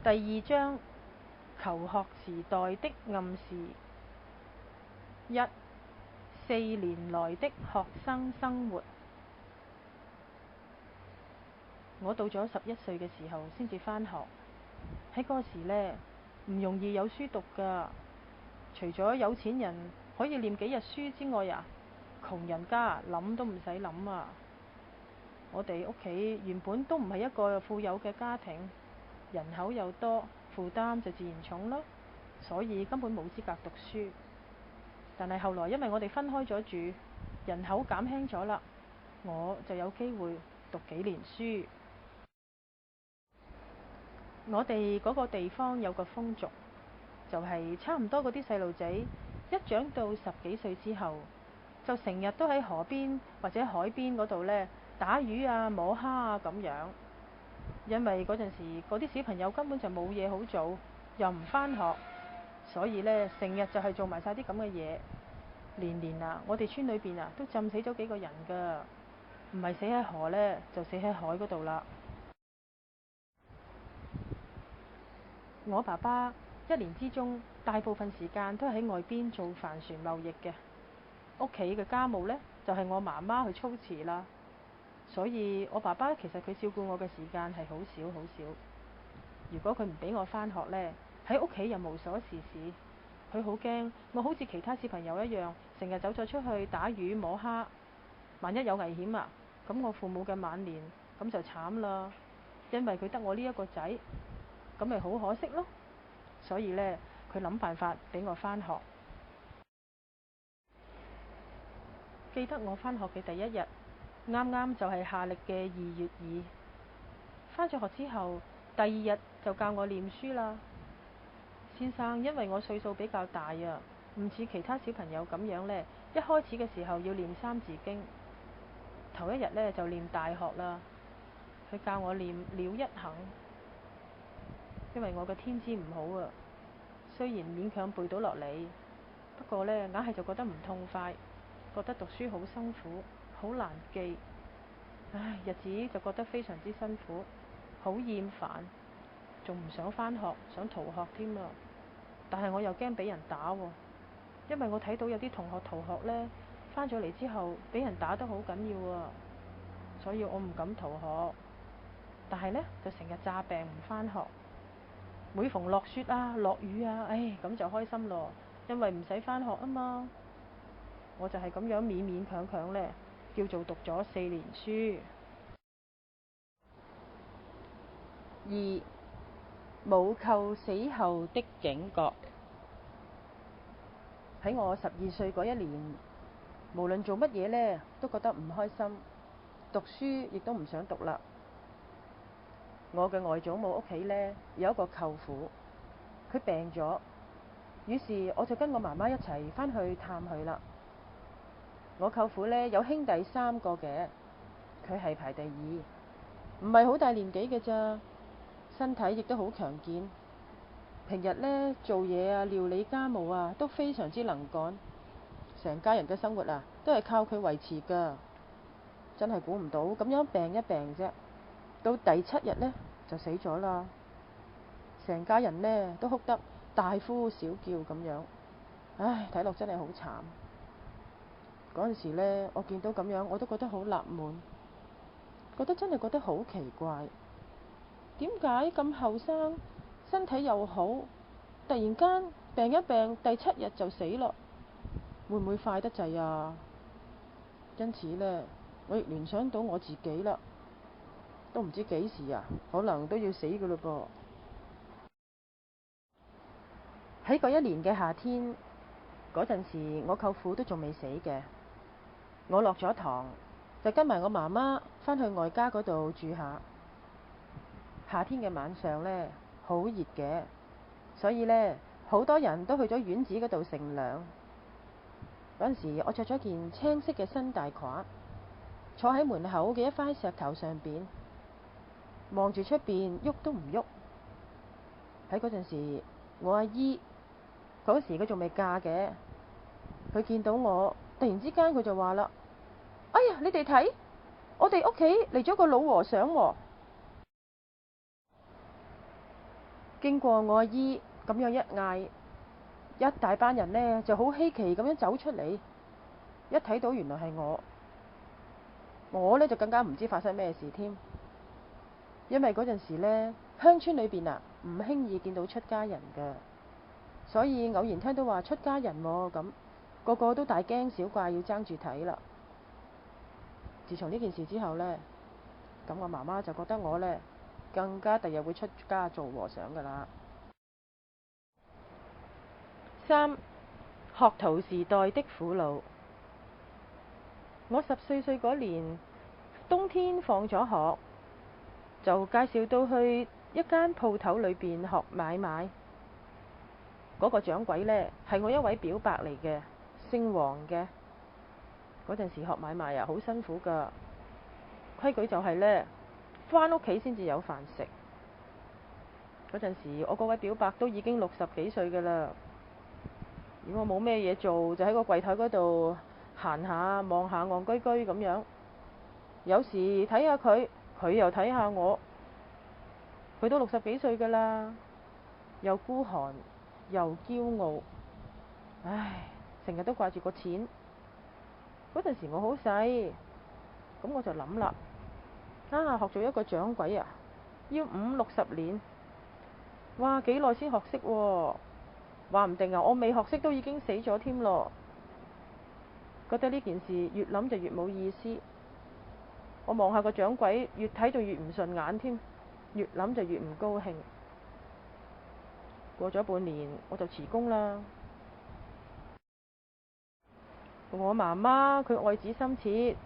第二章求學時代的暗示。一、4年來的學生生活。我到咗11歲嘅時候先至返學，喺嗰時呢，唔容易有書讀㗎。除咗有錢人可以念幾日書之外啊，窮人家諗都唔使諗啊。我哋屋企原本都唔係一個富有嘅家庭，人口又多，負擔就自然重咯，所以根本冇資格讀書。但係後來因為我哋分開咗住，人口減輕咗啦，我就有機會讀幾年書。我哋嗰個地方有個風俗，就係差唔多嗰啲細路仔一長到10幾歲之後，就成日都喺河邊或者海邊嗰度呢打魚啊、摸蝦啊咁樣。因為嗰陣時嗰啲小朋友根本就冇嘢好做，又唔返學，所以呢成日就係做埋晒啲咁嘅嘢。年年啊，我哋村裏邊啊都浸死咗幾個人㗎，唔係死喺河呢，就死喺海嗰度啦。我爸爸1年之中大部分時間都係喺外邊做帆船貿易嘅，屋企嘅家務呢，就係我媽媽去操持啦。所以我爸爸其實佢照顧我嘅時間係好少好少。如果佢唔俾我返學呢，喺屋企又無所事事。佢好驚我好似其他小朋友一樣，成日走咗出去打魚摸蝦，萬一有危險啊，咁我父母嘅晚年咁就慘啦。因為佢得我呢一個仔，咁咪好可惜咯。所以呢，佢諗辦法俾我返學。記得我返學嘅第一日，啱啱就係夏歷嘅2月2。返咗學之後，第二日就教我念書啦。先生因為我歲數比較大啊，唔似其他小朋友咁樣呢，一開始嘅時候要念三字經，頭一日呢就念大學啦。佢教我念了一行，因為我嘅天資唔好啊，雖然勉強背到落嚟，不過呢硬係就覺得唔痛快，覺得讀書好辛苦，好難記。唉，日子就覺得非常之辛苦，好厭煩，仲唔想返學，想逃學添啊！但係我又驚俾人打喎，因為我睇到有啲同學逃學呢，返咗嚟之後俾人打得好緊要啊，所以我唔敢逃學。但係呢，就成日詐病唔返學。每逢落雪啊、落雨啊，咁就開心咯，因為唔使返學啊嘛。我就係咁樣勉勉強強呢，叫做讀咗4年書。2. 母舅死後的警覺。喺我12歲嗰一年，無論做乜嘢呢，都覺得唔開心，讀書亦都唔想讀啦。我嘅外祖母屋企呢，有一個舅父，佢病咗，於是我就跟我媽媽一齊返去探佢啦。我舅父呢，有兄弟3個嘅，佢係排第2，唔係好大年紀嘅咋，身體亦都好強健。平日呢，做嘢啊、料理家務啊都非常之能幹，成家人嘅生活啊都係靠佢維持㗎。真係估唔到咁樣病一病啫，到第7日呢，就死咗啦。成家人呢，都哭得大呼小叫咁樣，唉，睇落真係好慘。嗰陣時呢，我見到咁樣我都覺得好納悶，真係覺得好奇怪，點解咁後生，身體又好，突然間病一病，第7日就死咯？會唔會快得滯啊？因此呢，我亦聯想到我自己啦，都唔知幾時啊，可能都要死㗎嘞噃。喺嗰一年嘅夏天，嗰陣時我舅父都仲未死嘅，我落咗堂就跟埋我媽媽返去外家嗰度住下。夏天嘅晚上呢，好熱嘅，所以呢，好多人都去咗院子嗰度乘涼。嗰陣時我着咗件青色嘅新大褂，坐喺門口嘅一塊石頭上邊，望住出邊喐都唔喐。喺嗰陣時，我阿姨嗰時佢仲未嫁嘅，佢見到我，突然之間佢就話啦：哎呀，你哋睇，我哋屋企嚟咗個老和尚喎。經過我阿姨咁樣一嗌，一大班人呢就好稀奇咁樣走出嚟，一睇到原來係我呢就更加唔知發生咩事添。因為嗰陣時呢，鄉村裏邊唔輕易見到出家人㗎，所以偶然聽到話出家人喎，咁個個都大驚小怪，要爭住睇啦。自從呢件事之後呢，咁我媽媽就覺得我呢更加第日會出家做和尚㗎啦。3. 學徒時代的苦惱。我14歲嗰年，冬天放咗學，就介紹到去一間鋪頭裏邊學買賣。嗰個掌櫃呢，係我一位表白嚟嘅，姓黃嘅。嗰陣時學買賣好辛苦㗎，規矩就係呢，返屋企先至有飯食。嗰陣時我嗰位表白都已經60幾歲㗎啦。如果我冇咩嘢做，就喺個櫃台嗰度行下望下，戇居居咁樣。有時睇下佢，佢又睇下我。佢都60幾歲㗎啦，又孤寒又驕傲，唉，成日都掛住個錢。嗰陣時我好細，咁我就諗啦，學做一個掌櫃要50-60年，哇，幾耐先學識喎？話唔定我未學識都已經死咗添咯。覺得呢件事越諗就越冇意思。我望下個掌櫃，越睇就越唔順眼添，越諗就越唔高興。過咗半年，我就辭工啦。我媽媽佢愛子心切，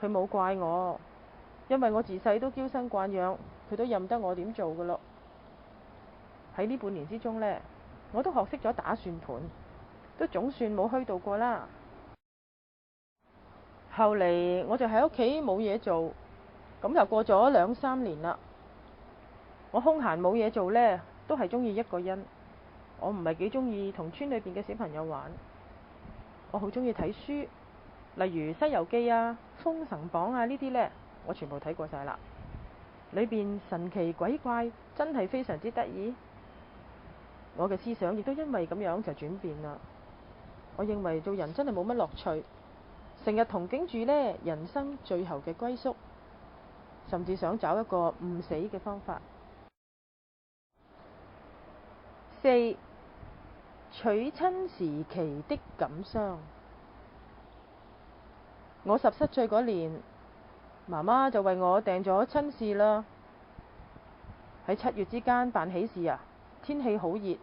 佢冇怪我，因為我自細都嬌生慣養，佢都任得我點做㗎咯。喺呢半年之中呢，我都學識咗打算盤，都總算冇虛度過啦。後嚟我就喺屋企冇嘢做，咁就過咗2-3年啦。我空閒冇嘢做呢，都係中意一個人。我唔係幾中意同村裏邊嘅小朋友玩。我好中意睇書，例如《西遊記》《封神榜》呢啲呢，我全部睇過晒啦。裏邊神奇鬼怪，真係非常之得意。我嘅思想亦都因為咁樣就轉變啦。我認為做人真係冇乜樂趣，成日憧憬住呢人生最後嘅歸宿，甚至想找一個唔死嘅方法。4. 娶親時期的感傷。我17歲嗰年，媽媽就為我訂咗親事啦。喺7月之間辦喜事天氣好熱。啱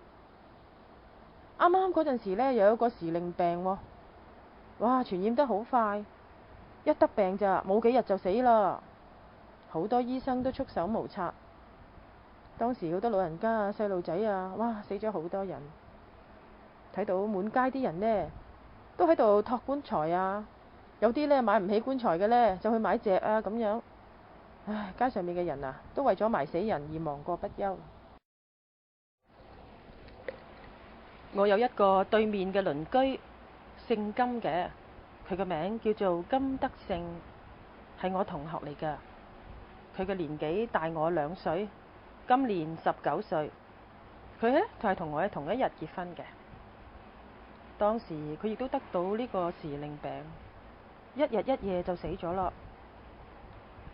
啱嗰陣時呢，又有個時令病喎，哇，傳染得好快，一得病咋，冇幾日就死啦。好多醫生都束手無策。當時好多老人家細路仔哇，死咗好多人。睇到滿街啲人呢，都喺度托棺材有啲呢買唔起棺材嘅呢，就去買席咁樣。唉，街上面嘅人都為咗埋死人而忙過不休。我有一個對面嘅鄰居，姓金嘅，佢個名叫做金德勝，係我同學嚟㗎。佢嘅年紀大我2歲，今年19歲。佢呢就係同我係同一日結婚嘅。當時佢亦都得到呢個時令病，一日一夜就死咗啦。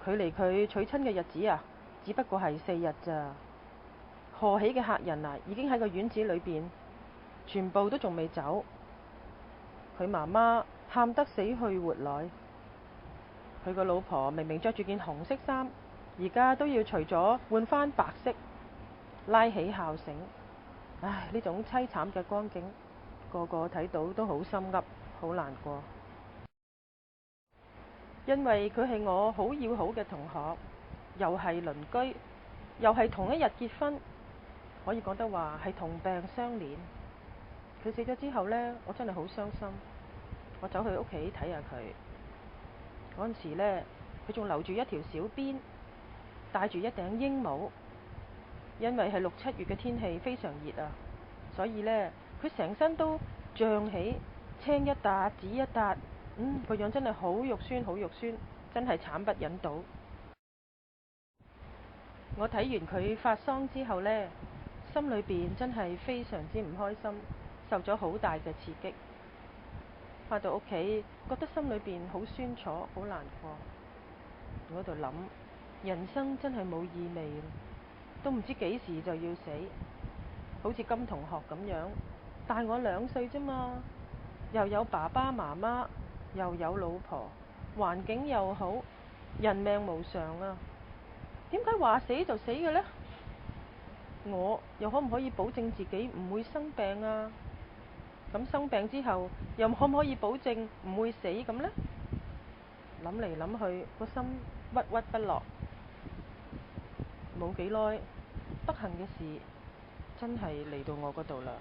距離佢娶親嘅日子只不過係4日咋。賀喜嘅客人已經喺個院子裏邊，全部都仲未走。佢媽媽喊得死去活來。佢個老婆明明着住件紅色衫，而家都要除咗換返白色，拉起孝繩。唉，呢種淒慘嘅光景，個個睇到都好心噏，好難過。因為佢係我好要好嘅同學，又係鄰居，又係同一日結婚，可以講得話係同病相憐。佢死咗之後呢，我真係好傷心。我走去屋企睇下佢，嗰陣時呢，佢仲留住一條小辮，戴住一頂鷹帽。因為係6-7月嘅天氣非常熱所以呢，佢成身都脹起，青一笪紫一笪，個樣真係好肉酸，好肉酸，真係慘不忍睹。我睇完佢發喪之後呢，心裏邊真係非常之唔開心，受咗好大嘅刺激。返到屋企，覺得心裏邊好酸楚，好難過。我喺度諗，人生真係冇意味，都唔知幾時就要死。好似金同學咁樣，大我2歲啫嘛，又有爸爸媽媽，又有老婆，環境又好，人命無常啊！點解話死就死嘅呢？我又可唔可以保證自己唔會生病啊？咁生病之後，又可唔可以保證唔會死咁呢？諗嚟諗去，個心鬱鬱不樂。冇幾耐，不幸嘅事真係嚟到我嗰度啦。